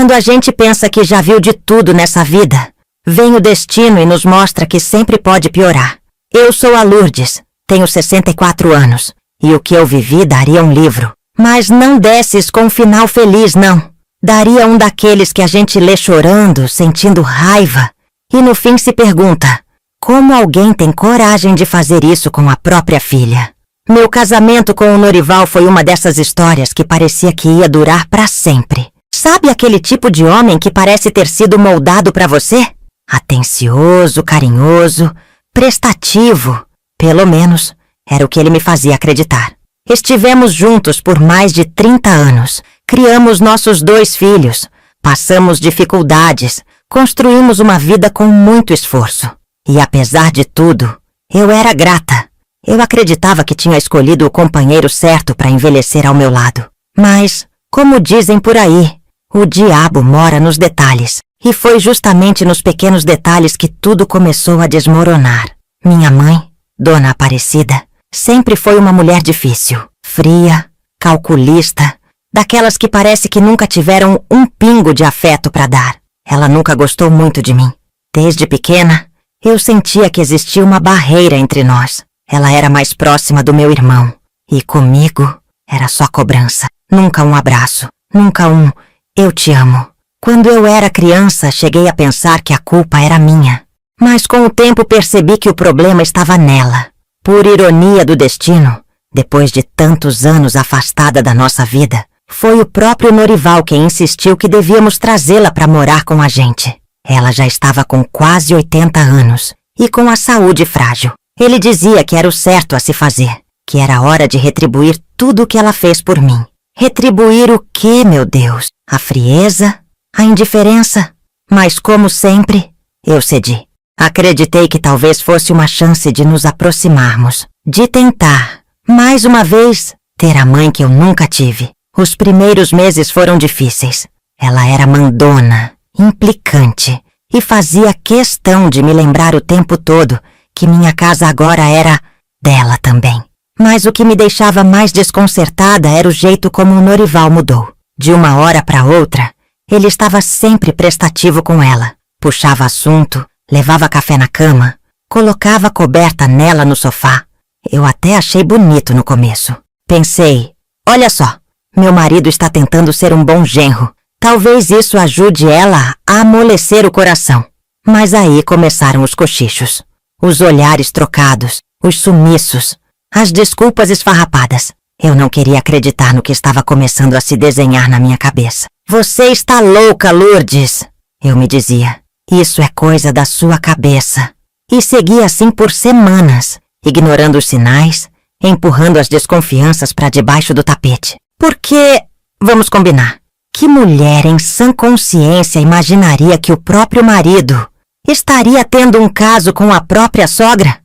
Quando a gente pensa que já viu de tudo nessa vida, vem o destino e nos mostra que sempre pode piorar. Eu sou a Lourdes, tenho 64 anos, e o que eu vivi daria um livro. Mas não desses com um final feliz, não. Daria um daqueles que a gente lê chorando, sentindo raiva, e no fim se pergunta, como alguém tem coragem de fazer isso com a própria filha? Meu casamento com o Norival foi uma dessas histórias que parecia que ia durar para sempre. Sabe aquele tipo de homem que parece ter sido moldado para você? Atencioso, carinhoso, prestativo. Pelo menos, era o que ele me fazia acreditar. Estivemos juntos por mais de 30 anos. Criamos nossos 2 filhos. Passamos dificuldades. Construímos uma vida com muito esforço. E apesar de tudo, eu era grata. Eu acreditava que tinha escolhido o companheiro certo para envelhecer ao meu lado. Mas, como dizem por aí, o diabo mora nos detalhes. E foi justamente nos pequenos detalhes que tudo começou a desmoronar. Minha mãe, Dona Aparecida, sempre foi uma mulher difícil, fria, calculista, daquelas que parece que nunca tiveram um pingo de afeto para dar. Ela nunca gostou muito de mim. Desde pequena, eu sentia que existia uma barreira entre nós. Ela era mais próxima do meu irmão. E comigo, era só cobrança. Nunca um abraço. Nunca um "eu te amo". Quando eu era criança, cheguei a pensar que a culpa era minha. Mas com o tempo percebi que o problema estava nela. Por ironia do destino, depois de tantos anos afastada da nossa vida, foi o próprio Norival quem insistiu que devíamos trazê-la para morar com a gente. Ela já estava com quase 80 anos e com a saúde frágil. Ele dizia que era o certo a se fazer, que era hora de retribuir tudo o que ela fez por mim. Retribuir o quê, meu Deus? A frieza? A indiferença? Mas como sempre, eu cedi. Acreditei que talvez fosse uma chance de nos aproximarmos, de tentar, mais uma vez, ter a mãe que eu nunca tive. Os primeiros meses foram difíceis. Ela era mandona, implicante, e fazia questão de me lembrar o tempo todo que minha casa agora era dela também. Mas o que me deixava mais desconcertada era o jeito como o Norival mudou. De uma hora para outra, ele estava sempre prestativo com ela. Puxava assunto, levava café na cama, colocava a coberta nela no sofá. Eu até achei bonito no começo. Pensei, olha só, meu marido está tentando ser um bom genro. Talvez isso ajude ela a amolecer o coração. Mas aí começaram os cochichos. Os olhares trocados, os sumiços, as desculpas esfarrapadas. Eu não queria acreditar no que estava começando a se desenhar na minha cabeça. Você está louca, Lourdes, eu me dizia. Isso é coisa da sua cabeça. E seguia assim por semanas, ignorando os sinais, empurrando as desconfianças para debaixo do tapete. Porque, vamos combinar, que mulher em sã consciência imaginaria que o próprio marido estaria tendo um caso com a própria sogra?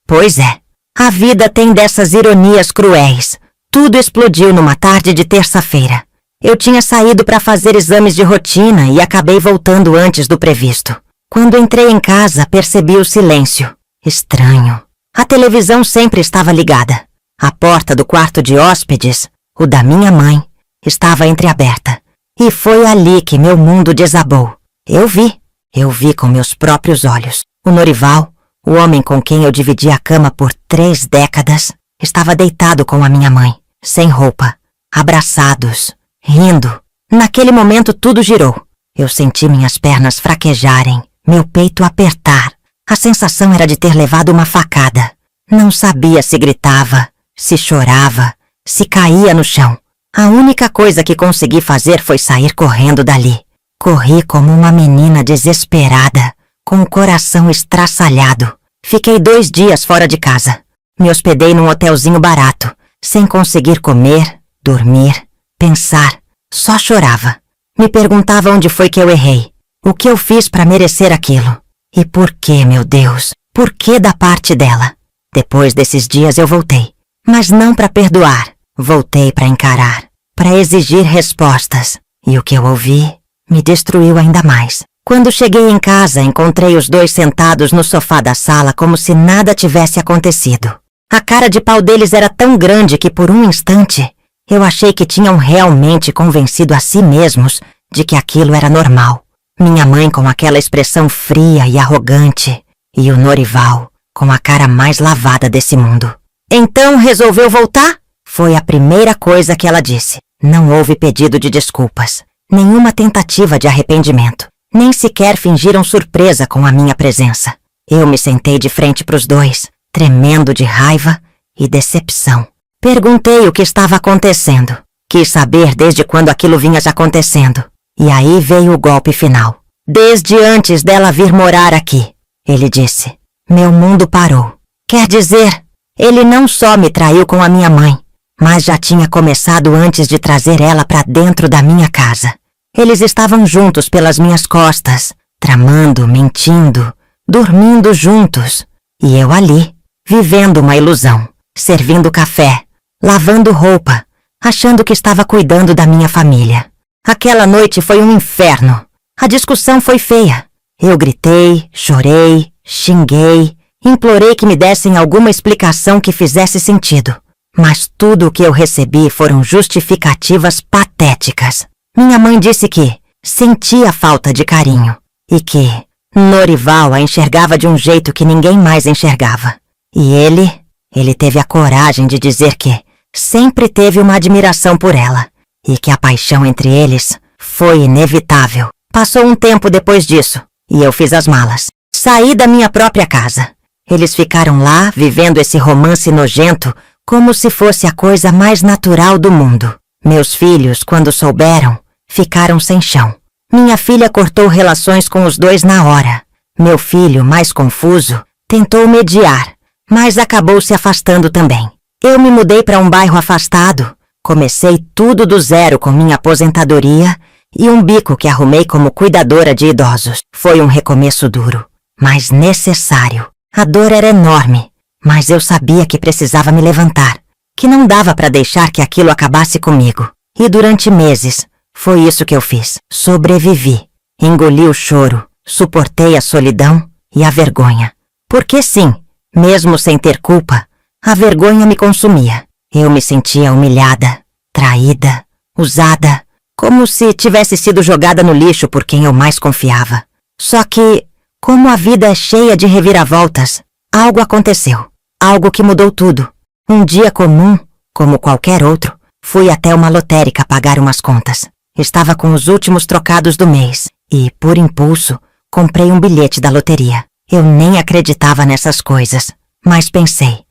Pois é. A vida tem dessas ironias cruéis. Tudo explodiu numa tarde de terça-feira. Eu tinha saído para fazer exames de rotina e acabei voltando antes do previsto. Quando entrei em casa, percebi o silêncio. Estranho. A televisão sempre estava ligada. A porta do quarto de hóspedes, o da minha mãe, estava entreaberta. E foi ali que meu mundo desabou. Eu vi com meus próprios olhos. O Norival, o homem com quem eu dividi a cama por 3 décadas, estava deitado com a minha mãe, sem roupa, abraçados, rindo. Naquele momento tudo girou. Eu senti minhas pernas fraquejarem, meu peito apertar. A sensação era de ter levado uma facada. Não sabia se gritava, se chorava, se caía no chão. A única coisa que consegui fazer foi sair correndo dali. Corri como uma menina desesperada, com o coração estraçalhado. Fiquei 2 dias fora de casa. Me hospedei num hotelzinho barato, sem conseguir comer, dormir, pensar. Só chorava. Me perguntava onde foi que eu errei. O que eu fiz para merecer aquilo? E por que, meu Deus? Por que da parte dela? Depois desses dias eu voltei. Mas não para perdoar. Voltei para encarar, para exigir respostas. E o que eu ouvi me destruiu ainda mais. Quando cheguei em casa, encontrei os 2 sentados no sofá da sala como se nada tivesse acontecido. A cara de pau deles era tão grande que por um instante eu achei que tinham realmente convencido a si mesmos de que aquilo era normal. Minha mãe com aquela expressão fria e arrogante, e o Norival com a cara mais lavada desse mundo. Então resolveu voltar? Foi a primeira coisa que ela disse. Não houve pedido de desculpas, nenhuma tentativa de arrependimento. Nem sequer fingiram surpresa com a minha presença. Eu me sentei de frente para os dois, tremendo de raiva e decepção. Perguntei o que estava acontecendo. Quis saber desde quando aquilo vinha já acontecendo. E aí veio o golpe final. Desde antes dela vir morar aqui, ele disse. Meu mundo parou. Quer dizer, ele não só me traiu com a minha mãe, mas já tinha começado antes de trazer ela para dentro da minha casa. Eles estavam juntos pelas minhas costas, tramando, mentindo, dormindo juntos. E eu ali, vivendo uma ilusão, servindo café, lavando roupa, achando que estava cuidando da minha família. Aquela noite foi um inferno. A discussão foi feia. Eu gritei, chorei, xinguei, implorei que me dessem alguma explicação que fizesse sentido. Mas tudo o que eu recebi foram justificativas patéticas. Minha mãe disse que sentia falta de carinho e que Norival a enxergava de um jeito que ninguém mais enxergava. E ele teve a coragem de dizer que sempre teve uma admiração por ela e que a paixão entre eles foi inevitável. Passou um tempo depois disso e eu fiz as malas. Saí da minha própria casa. Eles ficaram lá vivendo esse romance nojento como se fosse a coisa mais natural do mundo. Meus filhos, quando souberam, ficaram sem chão. Minha filha cortou relações com os dois na hora. Meu filho, mais confuso, tentou mediar, mas acabou se afastando também. Eu me mudei para um bairro afastado. Comecei tudo do zero com minha aposentadoria e um bico que arrumei como cuidadora de idosos. Foi um recomeço duro, mas necessário. A dor era enorme, mas eu sabia que precisava me levantar, que não dava para deixar que aquilo acabasse comigo. E durante meses, foi isso que eu fiz. Sobrevivi, engoli o choro, suportei a solidão e a vergonha. Porque sim, mesmo sem ter culpa, a vergonha me consumia. Eu me sentia humilhada, traída, usada, como se tivesse sido jogada no lixo por quem eu mais confiava. Só que, como a vida é cheia de reviravoltas, algo aconteceu, algo que mudou tudo. Um dia comum, como qualquer outro, fui até uma lotérica pagar umas contas. Estava com os últimos trocados do mês e, por impulso, comprei um bilhete da loteria. Eu nem acreditava nessas coisas, mas pensei,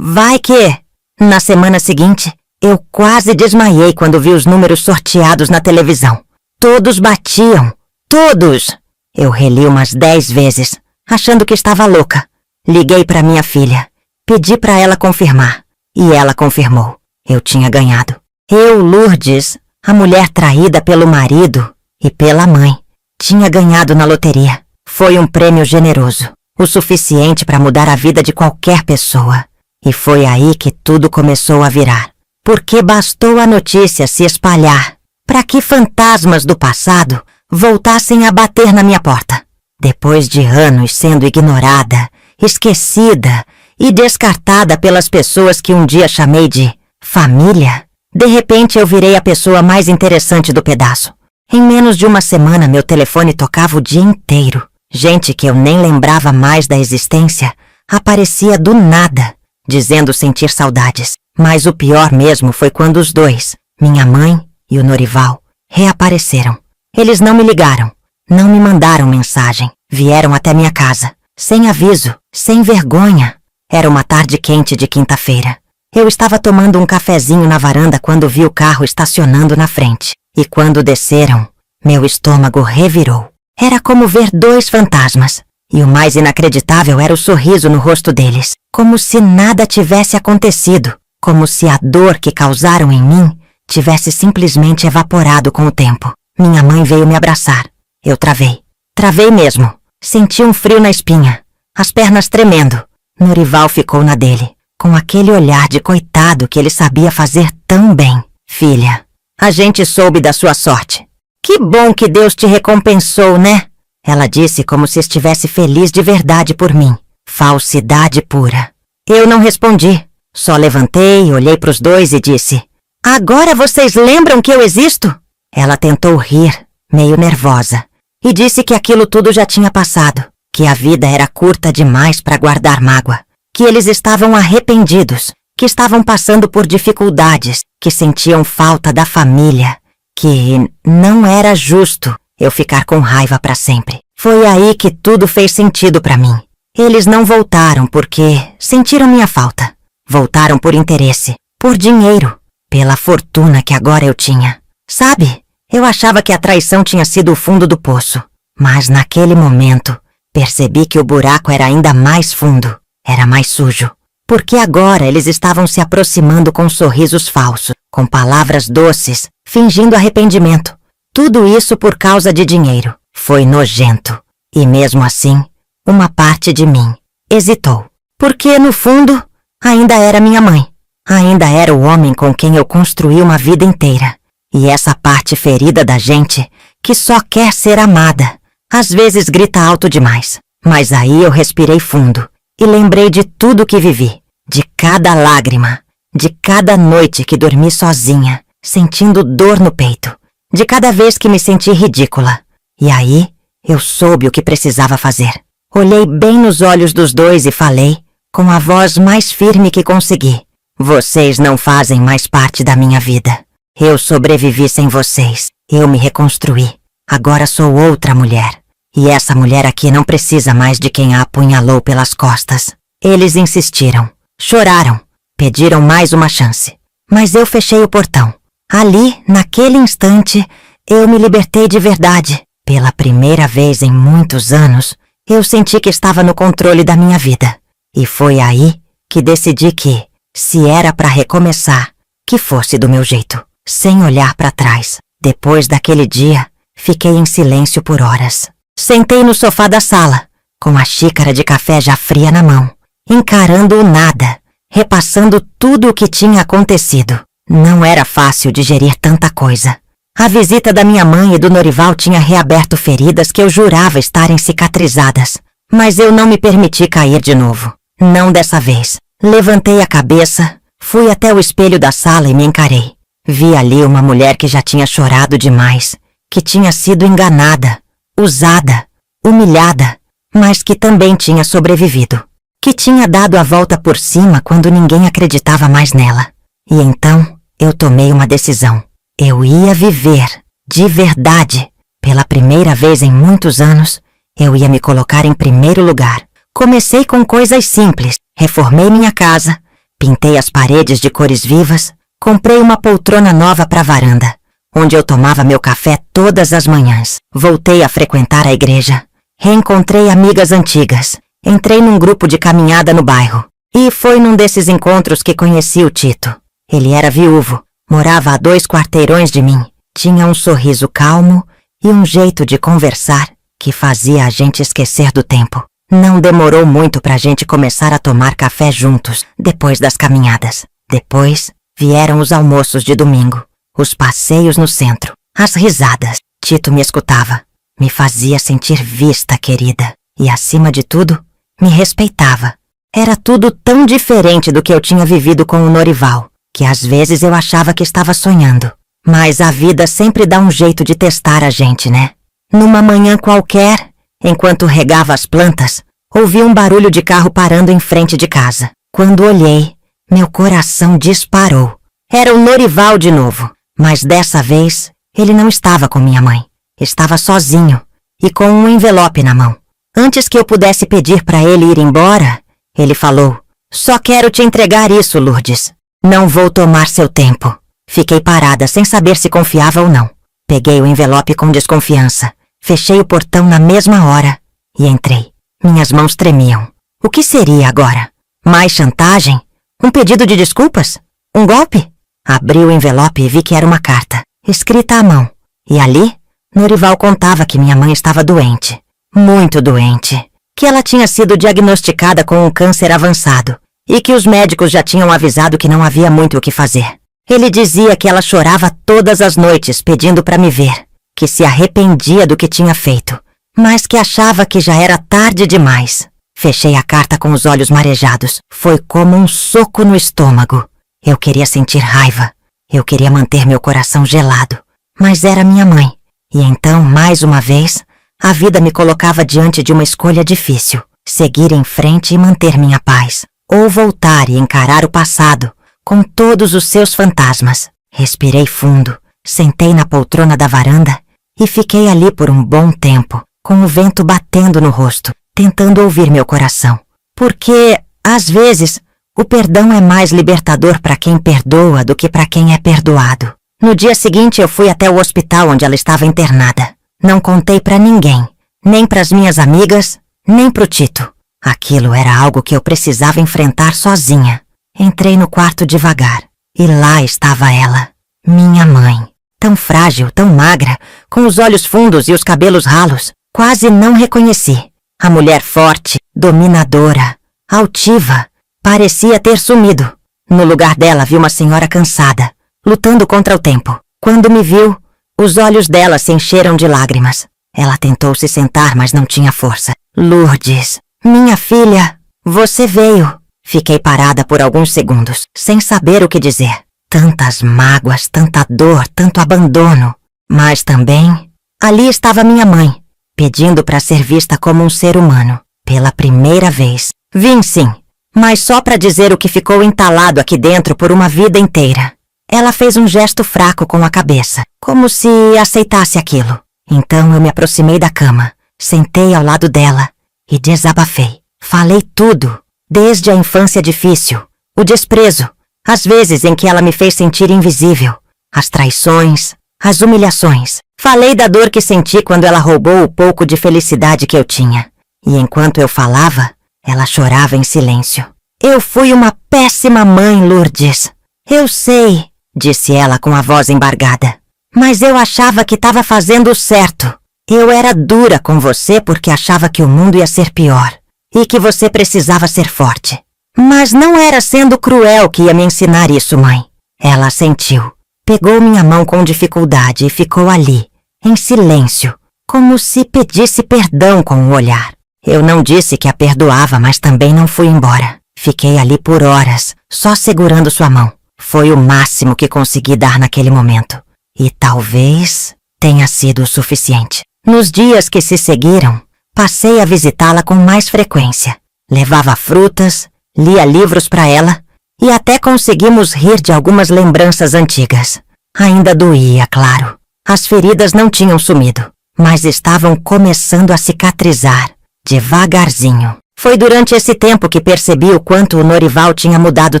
vai que... Na semana seguinte, eu quase desmaiei quando vi os números sorteados na televisão. Todos batiam, todos! Eu reli umas 10 vezes, achando que estava louca. Liguei para minha filha, pedi para ela confirmar, e ela confirmou. Eu tinha ganhado. Eu, Lourdes, a mulher traída pelo marido e pela mãe, tinha ganhado na loteria. Foi um prêmio generoso, o suficiente para mudar a vida de qualquer pessoa. E foi aí que tudo começou a virar. Porque bastou a notícia se espalhar para que fantasmas do passado voltassem a bater na minha porta. Depois de anos sendo ignorada, esquecida e descartada pelas pessoas que um dia chamei de família, de repente eu virei a pessoa mais interessante do pedaço. Em menos de uma semana meu telefone tocava o dia inteiro. Gente que eu nem lembrava mais da existência aparecia do nada, dizendo sentir saudades. Mas o pior mesmo foi quando os dois, minha mãe e o Norival, reapareceram. Eles não me ligaram, não me mandaram mensagem, vieram até minha casa, sem aviso, sem vergonha. Era uma tarde quente de quinta-feira. Eu estava tomando um cafezinho na varanda quando vi o carro estacionando na frente. E quando desceram, meu estômago revirou. Era como ver dois fantasmas. E o mais inacreditável era o sorriso no rosto deles, como se nada tivesse acontecido, como se a dor que causaram em mim tivesse simplesmente evaporado com o tempo. Minha mãe veio me abraçar. Eu travei. Travei mesmo. Senti um frio na espinha, as pernas tremendo. Norival ficou na dele, com aquele olhar de coitado que ele sabia fazer tão bem. Filha, a gente soube da sua sorte. Que bom que Deus te recompensou, né? Ela disse como se estivesse feliz de verdade por mim. Falsidade pura. Eu não respondi. Só levantei, olhei para os dois e disse: Agora vocês lembram que eu existo? Ela tentou rir, meio nervosa, e disse que aquilo tudo já tinha passado, que a vida era curta demais para guardar mágoa, que eles estavam arrependidos, que estavam passando por dificuldades, que sentiam falta da família, que não era justo eu ficar com raiva para sempre. Foi aí que tudo fez sentido para mim. Eles não voltaram porque sentiram minha falta. Voltaram por interesse, por dinheiro, pela fortuna que agora eu tinha. Sabe, eu achava que a traição tinha sido o fundo do poço, mas naquele momento percebi que o buraco era ainda mais fundo, era mais sujo. Porque agora eles estavam se aproximando com sorrisos falsos, com palavras doces, fingindo arrependimento. Tudo isso por causa de dinheiro. Foi nojento. E mesmo assim, uma parte de mim hesitou. Porque, no fundo, ainda era minha mãe. Ainda era o homem com quem eu construí uma vida inteira. E essa parte ferida da gente, que só quer ser amada, às vezes grita alto demais. Mas aí eu respirei fundo e lembrei de tudo que vivi. De cada lágrima, de cada noite que dormi sozinha, sentindo dor no peito, de cada vez que me senti ridícula. E aí, eu soube o que precisava fazer. Olhei bem nos olhos dos dois e falei, com a voz mais firme que consegui: vocês não fazem mais parte da minha vida. Eu sobrevivi sem vocês. Eu me reconstruí. Agora sou outra mulher. E essa mulher aqui não precisa mais de quem a apunhalou pelas costas. Eles insistiram. Choraram, pediram mais uma chance. Mas eu fechei o portão. Ali, naquele instante, eu me libertei de verdade. Pela primeira vez em muitos anos, eu senti que estava no controle da minha vida. E foi aí que decidi que, se era para recomeçar, que fosse do meu jeito, sem olhar para trás. Depois daquele dia, fiquei em silêncio por horas. Sentei no sofá da sala, com a xícara de café já fria na mão, encarando o nada, repassando tudo o que tinha acontecido. Não era fácil digerir tanta coisa. A visita da minha mãe e do Norival tinha reaberto feridas que eu jurava estarem cicatrizadas. Mas eu não me permiti cair de novo. Não dessa vez. Levantei a cabeça, fui até o espelho da sala e me encarei. Vi ali uma mulher que já tinha chorado demais, que tinha sido enganada, usada, humilhada, mas que também tinha sobrevivido. Que tinha dado a volta por cima quando ninguém acreditava mais nela. E então, eu tomei uma decisão. Eu ia viver, de verdade. Pela primeira vez em muitos anos, eu ia me colocar em primeiro lugar. Comecei com coisas simples. Reformei minha casa, pintei as paredes de cores vivas, comprei uma poltrona nova para a varanda, onde eu tomava meu café todas as manhãs. Voltei a frequentar a igreja. Reencontrei amigas antigas. Entrei num grupo de caminhada no bairro. E foi num desses encontros que conheci o Tito. Ele era viúvo, morava a 2 quarteirões de mim. Tinha um sorriso calmo e um jeito de conversar que fazia a gente esquecer do tempo. Não demorou muito pra gente começar a tomar café juntos, depois das caminhadas. Depois, vieram os almoços de domingo, os passeios no centro, as risadas. Tito me escutava, me fazia sentir vista, querida. E, acima de tudo, me respeitava. Era tudo tão diferente do que eu tinha vivido com o Norival, que às vezes eu achava que estava sonhando. Mas a vida sempre dá um jeito de testar a gente, né? Numa manhã qualquer, enquanto regava as plantas, ouvi um barulho de carro parando em frente de casa. Quando olhei, meu coração disparou. Era o Norival de novo, mas dessa vez ele não estava com minha mãe. Estava sozinho e com um envelope na mão. Antes que eu pudesse pedir para ele ir embora, ele falou: "Só quero te entregar isso, Lourdes. Não vou tomar seu tempo." Fiquei parada sem saber se confiava ou não. Peguei o envelope com desconfiança, fechei o portão na mesma hora e entrei. Minhas mãos tremiam. O que seria agora? Mais chantagem? Um pedido de desculpas? Um golpe? Abri o envelope e vi que era uma carta, escrita à mão. E ali, Norival contava que minha mãe estava doente. Muito doente, que ela tinha sido diagnosticada com um câncer avançado e que os médicos já tinham avisado que não havia muito o que fazer. Ele dizia que ela chorava todas as noites pedindo para me ver, que se arrependia do que tinha feito, mas que achava que já era tarde demais. Fechei a carta com os olhos marejados. Foi como um soco no estômago. Eu queria sentir raiva. Eu queria manter meu coração gelado. mas era minha mãe. E então, mais uma vez, a vida me colocava diante de uma escolha difícil: seguir em frente e manter minha paz, ou voltar e encarar o passado, com todos os seus fantasmas. Respirei fundo, sentei na poltrona da varanda e fiquei ali por um bom tempo, com o vento batendo no rosto, tentando ouvir meu coração. Porque, às vezes, o perdão é mais libertador para quem perdoa do que para quem é perdoado. No dia seguinte eu fui até o hospital onde ela estava internada. Não contei para ninguém, nem para as minhas amigas, nem pro Tito. Aquilo era algo que eu precisava enfrentar sozinha. Entrei no quarto devagar, e lá estava ela, minha mãe. Tão frágil, tão magra, com os olhos fundos e os cabelos ralos. Quase não reconheci. A mulher forte, dominadora, altiva, parecia ter sumido. No lugar dela vi uma senhora cansada, lutando contra o tempo. Quando me viu, os olhos dela se encheram de lágrimas. Ela tentou se sentar, mas não tinha força. Lourdes, minha filha, você veio. Fiquei parada por alguns segundos, sem saber o que dizer. Tantas mágoas, tanta dor, tanto abandono. Mas também, ali estava minha mãe, pedindo para ser vista como um ser humano. Pela primeira vez. Vim sim, mas só para dizer o que ficou entalado aqui dentro por uma vida inteira. Ela fez um gesto fraco com a cabeça, como se aceitasse aquilo. Então eu me aproximei da cama, sentei ao lado dela e desabafei. Falei tudo, desde a infância difícil, o desprezo, as vezes em que ela me fez sentir invisível, as traições, as humilhações. Falei da dor que senti quando ela roubou o pouco de felicidade que eu tinha. E enquanto eu falava, ela chorava em silêncio. Eu fui uma péssima mãe, Lourdes. Eu sei, disse ela com a voz embargada. Mas eu achava que estava fazendo o certo. Eu era dura com você porque achava que o mundo ia ser pior e que você precisava ser forte. Mas não era sendo cruel que ia me ensinar isso, mãe. Ela assentiu, pegou minha mão com dificuldade e ficou ali, em silêncio, como se pedisse perdão com o olhar. Eu não disse que a perdoava, mas também não fui embora. Fiquei ali por horas, só segurando sua mão. Foi o máximo que consegui dar naquele momento. E talvez tenha sido o suficiente. Nos dias que se seguiram, passei a visitá-la com mais frequência. Levava frutas, lia livros para ela e até conseguimos rir de algumas lembranças antigas. Ainda doía, claro. As feridas não tinham sumido, mas estavam começando a cicatrizar, devagarzinho. Foi durante esse tempo que percebi o quanto o Norival tinha mudado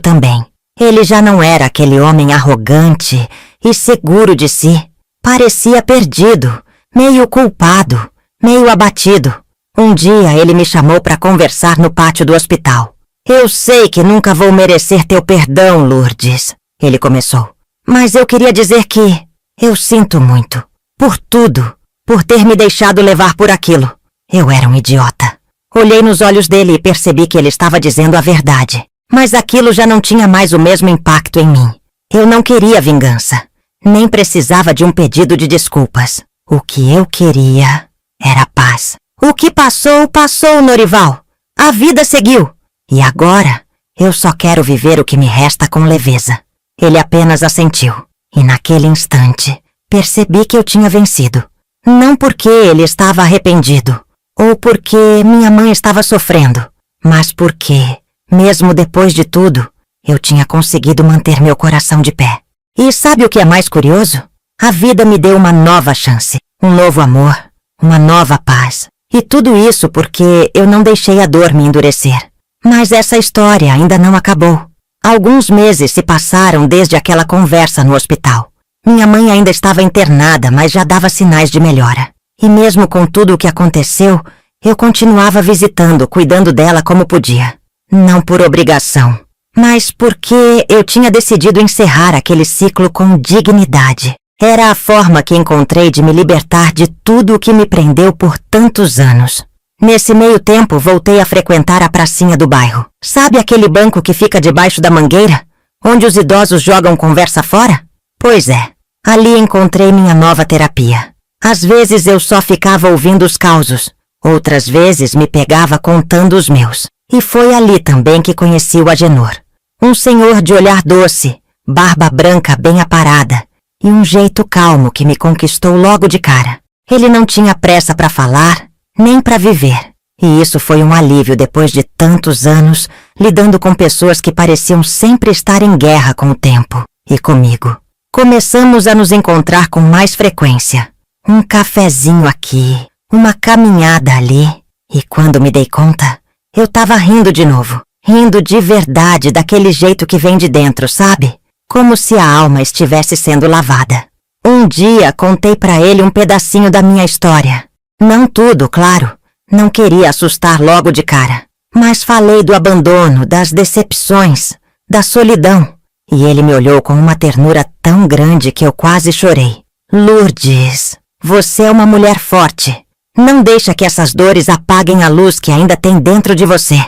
também. Ele já não era aquele homem arrogante e seguro de si. Parecia perdido, meio culpado, meio abatido. Um dia ele me chamou para conversar no pátio do hospital. Eu sei que nunca vou merecer teu perdão, Lourdes, ele começou. Mas eu queria dizer que eu sinto muito. Por tudo. Por ter me deixado levar por aquilo. Eu era um idiota. Olhei nos olhos dele e percebi que ele estava dizendo a verdade. Mas aquilo já não tinha mais o mesmo impacto em mim. Eu não queria vingança. Nem precisava de um pedido de desculpas. O que eu queria era paz. O que passou, passou, Norival. A vida seguiu. E agora, eu só quero viver o que me resta com leveza. Ele apenas assentiu. E naquele instante, percebi que eu tinha vencido. Não porque ele estava arrependido, ou porque minha mãe estava sofrendo, mas porque, mesmo depois de tudo, eu tinha conseguido manter meu coração de pé. E sabe o que é mais curioso? A vida me deu uma nova chance, um novo amor, uma nova paz. E tudo isso porque eu não deixei a dor me endurecer. Mas essa história ainda não acabou. Alguns meses se passaram desde aquela conversa no hospital. Minha mãe ainda estava internada, mas já dava sinais de melhora. E mesmo com tudo o que aconteceu, eu continuava visitando, cuidando dela como podia. Não por obrigação, mas porque eu tinha decidido encerrar aquele ciclo com dignidade. Era a forma que encontrei de me libertar de tudo o que me prendeu por tantos anos. Nesse meio tempo, voltei a frequentar a pracinha do bairro. Sabe aquele banco que fica debaixo da mangueira, onde os idosos jogam conversa fora? Pois é, ali encontrei minha nova terapia. Às vezes eu só ficava ouvindo os causos, outras vezes me pegava contando os meus. E foi ali também que conheci o Agenor. Um senhor de olhar doce, barba branca bem aparada e um jeito calmo que me conquistou logo de cara. Ele não tinha pressa para falar, nem para viver. E isso foi um alívio depois de tantos anos lidando com pessoas que pareciam sempre estar em guerra com o tempo. E comigo. Começamos a nos encontrar com mais frequência. Um cafezinho aqui, uma caminhada ali. E quando me dei conta, eu tava rindo de novo. Rindo de verdade, daquele jeito que vem de dentro, sabe? Como se a alma estivesse sendo lavada. Um dia contei pra ele um pedacinho da minha história. Não tudo, claro. Não queria assustar logo de cara. Mas falei do abandono, das decepções, da solidão. E ele me olhou com uma ternura tão grande que eu quase chorei. Lourdes, você é uma mulher forte. Não deixa que essas dores apaguem a luz que ainda tem dentro de você.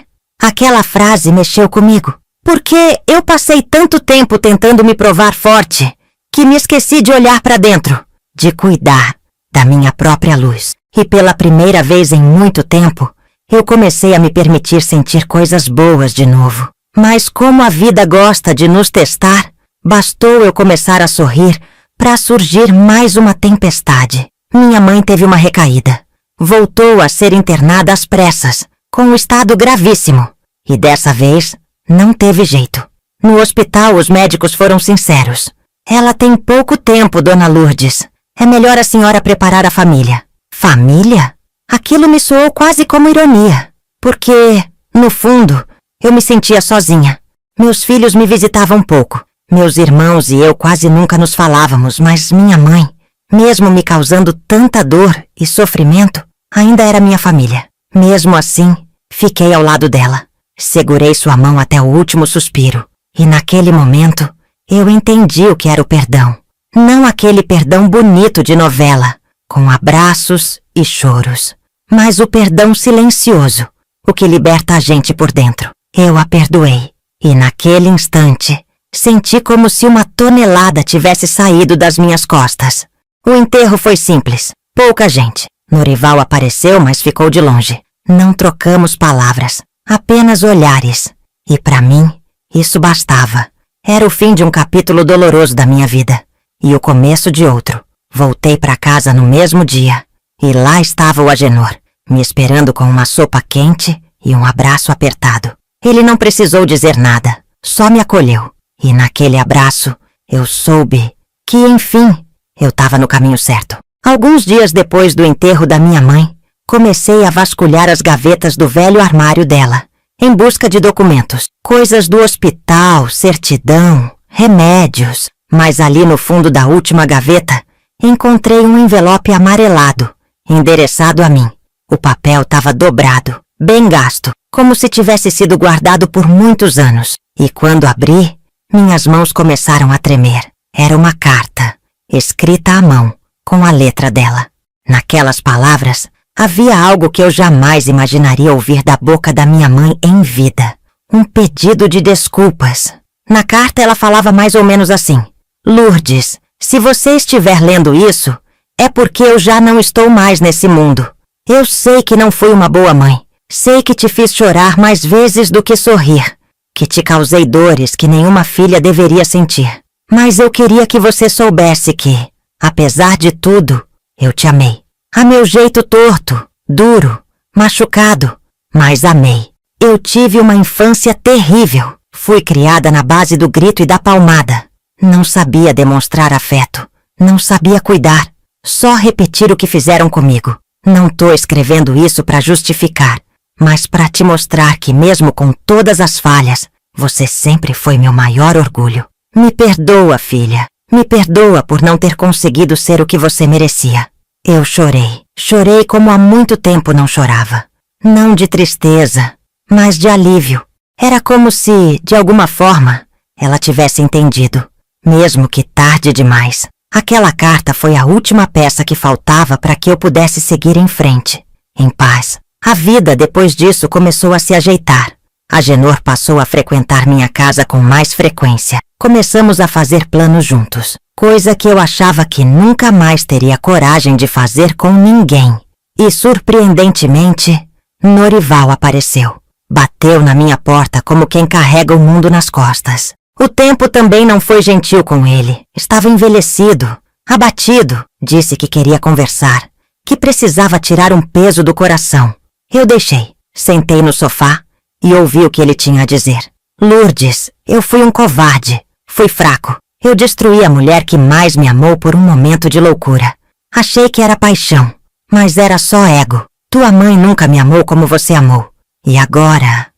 Aquela frase mexeu comigo, porque eu passei tanto tempo tentando me provar forte, que me esqueci de olhar para dentro, de cuidar da minha própria luz. E pela primeira vez em muito tempo, eu comecei a me permitir sentir coisas boas de novo. Mas como a vida gosta de nos testar, bastou eu começar a sorrir para surgir mais uma tempestade. Minha mãe teve uma recaída. Voltou a ser internada às pressas, com um estado gravíssimo. E dessa vez, não teve jeito. No hospital, os médicos foram sinceros. Ela tem pouco tempo, dona Lourdes. É melhor a senhora preparar a família. Família? Aquilo me soou quase como ironia. Porque, no fundo, eu me sentia sozinha. Meus filhos me visitavam pouco. Meus irmãos e eu quase nunca nos falávamos, mas minha mãe, mesmo me causando tanta dor e sofrimento, ainda era minha família. Mesmo assim, fiquei ao lado dela. Segurei sua mão até o último suspiro. E naquele momento, eu entendi o que era o perdão. Não aquele perdão bonito de novela, com abraços e choros, mas o perdão silencioso, o que liberta a gente por dentro. Eu a perdoei. E naquele instante, senti como se uma tonelada tivesse saído das minhas costas. O enterro foi simples. Pouca gente. Norival apareceu, mas ficou de longe. Não trocamos palavras, apenas olhares. E para mim, isso bastava. Era o fim de um capítulo doloroso da minha vida. E o começo de outro. Voltei para casa no mesmo dia. E lá estava o Agenor, me esperando com uma sopa quente e um abraço apertado. Ele não precisou dizer nada, só me acolheu. E naquele abraço, eu soube que, enfim, eu estava no caminho certo. Alguns dias depois do enterro da minha mãe, comecei a vasculhar as gavetas do velho armário dela, em busca de documentos, coisas do hospital, certidão, remédios. Mas ali no fundo da última gaveta, encontrei um envelope amarelado, endereçado a mim. O papel estava dobrado, bem gasto, como se tivesse sido guardado por muitos anos. E quando abri, minhas mãos começaram a tremer. Era uma carta, escrita à mão, com a letra dela. Naquelas palavras, havia algo que eu jamais imaginaria ouvir da boca da minha mãe em vida. Um pedido de desculpas. Na carta ela falava mais ou menos assim: Lourdes, se você estiver lendo isso, é porque eu já não estou mais nesse mundo. Eu sei que não fui uma boa mãe. Sei que te fiz chorar mais vezes do que sorrir. Que te causei dores que nenhuma filha deveria sentir. Mas eu queria que você soubesse que, apesar de tudo, eu te amei. A meu jeito torto, duro, machucado, mas amei. Eu tive uma infância terrível. Fui criada na base do grito e da palmada. Não sabia demonstrar afeto. Não sabia cuidar. Só repetir o que fizeram comigo. Não tô escrevendo isso para justificar, mas para te mostrar que mesmo com todas as falhas, você sempre foi meu maior orgulho. Me perdoa, filha. Me perdoa por não ter conseguido ser o que você merecia. Eu chorei. Chorei como há muito tempo não chorava. Não de tristeza, mas de alívio. Era como se, de alguma forma, ela tivesse entendido. Mesmo que tarde demais. Aquela carta foi a última peça que faltava para que eu pudesse seguir em frente, em paz. A vida, depois disso, começou a se ajeitar. Agenor passou a frequentar minha casa com mais frequência. Começamos a fazer planos juntos, coisa que eu achava que nunca mais teria coragem de fazer com ninguém. E, surpreendentemente, Norival apareceu. Bateu na minha porta como quem carrega o mundo nas costas. O tempo também não foi gentil com ele. Estava envelhecido, abatido. Disse que queria conversar, que precisava tirar um peso do coração. Eu deixei. Sentei no sofá e ouvi o que ele tinha a dizer. Lourdes, eu fui um covarde. Fui fraco. Eu destruí a mulher que mais me amou por um momento de loucura. Achei que era paixão, mas era só ego. Tua mãe nunca me amou como você amou. E agora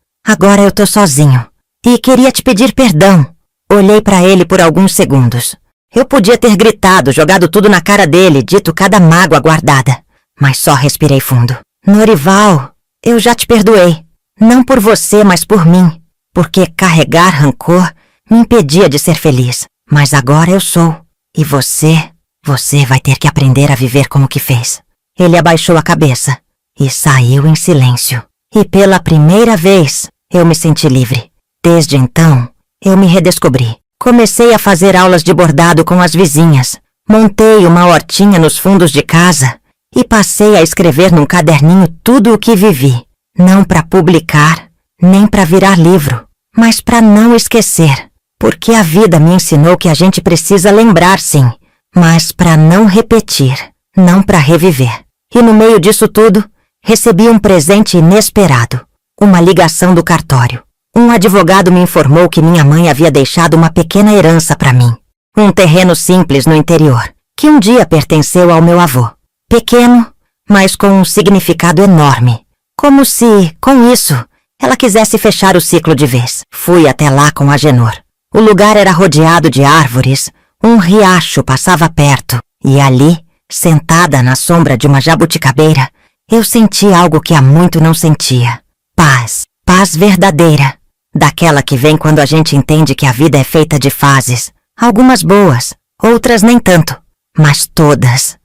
eu tô sozinho. E queria te pedir perdão. Olhei pra ele por alguns segundos. Eu podia ter gritado, jogado tudo na cara dele, dito cada mágoa guardada. Mas só respirei fundo. Norival, eu já te perdoei. Não por você, mas por mim. Porque carregar rancor me impedia de ser feliz. Mas agora eu sou. E você vai ter que aprender a viver como que fez. Ele abaixou a cabeça e saiu em silêncio. E pela primeira vez, eu me senti livre. Desde então, eu me redescobri. Comecei a fazer aulas de bordado com as vizinhas. Montei uma hortinha nos fundos de casa e passei a escrever num caderninho tudo o que vivi. Não para publicar, nem para virar livro, mas para não esquecer. Porque a vida me ensinou que a gente precisa lembrar, sim, mas para não repetir, não para reviver. E no meio disso tudo, recebi um presente inesperado. Uma ligação do cartório. Um advogado me informou que minha mãe havia deixado uma pequena herança para mim. Um terreno simples no interior, que um dia pertenceu ao meu avô. Pequeno, mas com um significado enorme. Como se, com isso, ela quisesse fechar o ciclo de vez. Fui até lá com Agenor. O lugar era rodeado de árvores, um riacho passava perto, e ali, sentada na sombra de uma jabuticabeira, eu senti algo que há muito não sentia. Paz verdadeira. Daquela que vem quando a gente entende que a vida é feita de fases. Algumas boas, outras nem tanto. Mas todas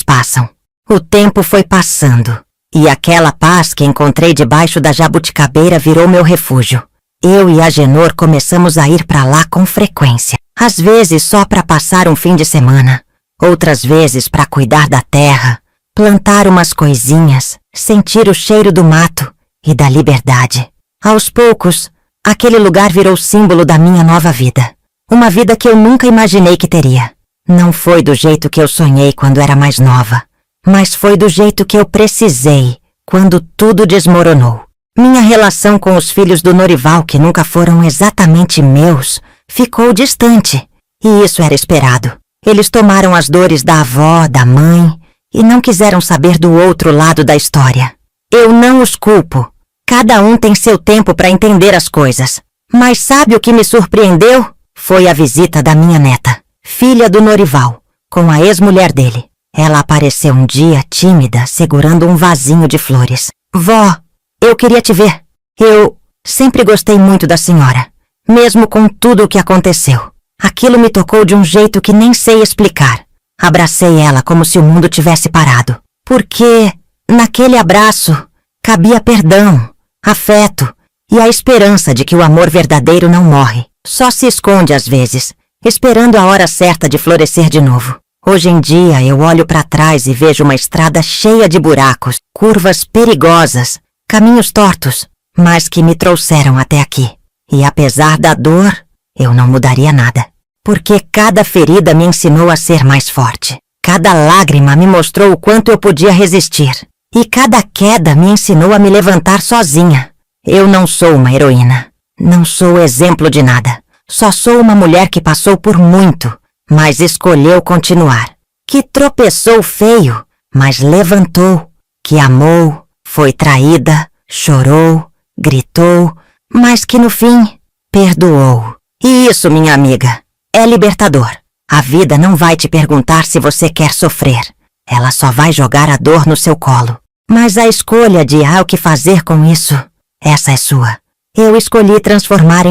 passam. O tempo foi passando. E aquela paz que encontrei debaixo da jabuticabeira virou meu refúgio. Eu e Agenor começamos a ir para lá com frequência. Às vezes só para passar um fim de semana. Outras vezes para cuidar da terra, plantar umas coisinhas, sentir o cheiro do mato e da liberdade. Aos poucos, aquele lugar virou símbolo da minha nova vida. Uma vida que eu nunca imaginei que teria. Não foi do jeito que eu sonhei quando era mais nova, mas foi do jeito que eu precisei quando tudo desmoronou. Minha relação com os filhos do Norival, que nunca foram exatamente meus, ficou distante. E isso era esperado. Eles tomaram as dores da avó, da mãe, e não quiseram saber do outro lado da história. Eu não os culpo. Cada um tem seu tempo para entender as coisas. Mas sabe o que me surpreendeu? Foi a visita da minha neta, filha do Norival, com a ex-mulher dele. Ela apareceu um dia tímida, segurando um vasinho de flores. Vó, eu queria te ver. Eu sempre gostei muito da senhora, mesmo com tudo o que aconteceu. Aquilo me tocou de um jeito que nem sei explicar. Abracei ela como se o mundo tivesse parado. Porque, naquele abraço, cabia perdão, afeto e a esperança de que o amor verdadeiro não morre. Só se esconde às vezes, esperando a hora certa de florescer de novo. Hoje em dia eu olho para trás e vejo uma estrada cheia de buracos, curvas perigosas, caminhos tortos, mas que me trouxeram até aqui. E apesar da dor, eu não mudaria nada. Porque cada ferida me ensinou a ser mais forte. Cada lágrima me mostrou o quanto eu podia resistir. E cada queda me ensinou a me levantar sozinha. Eu não sou uma heroína. Não sou exemplo de nada. Só sou uma mulher que passou por muito, mas escolheu continuar. Que tropeçou feio, mas levantou. Que amou, foi traída, chorou, gritou, mas que no fim perdoou. E isso, minha amiga, é libertador. A vida não vai te perguntar se você quer sofrer. Ela só vai jogar a dor no seu colo. Mas a escolha de o que fazer com isso, essa é sua. Eu escolhi transformar em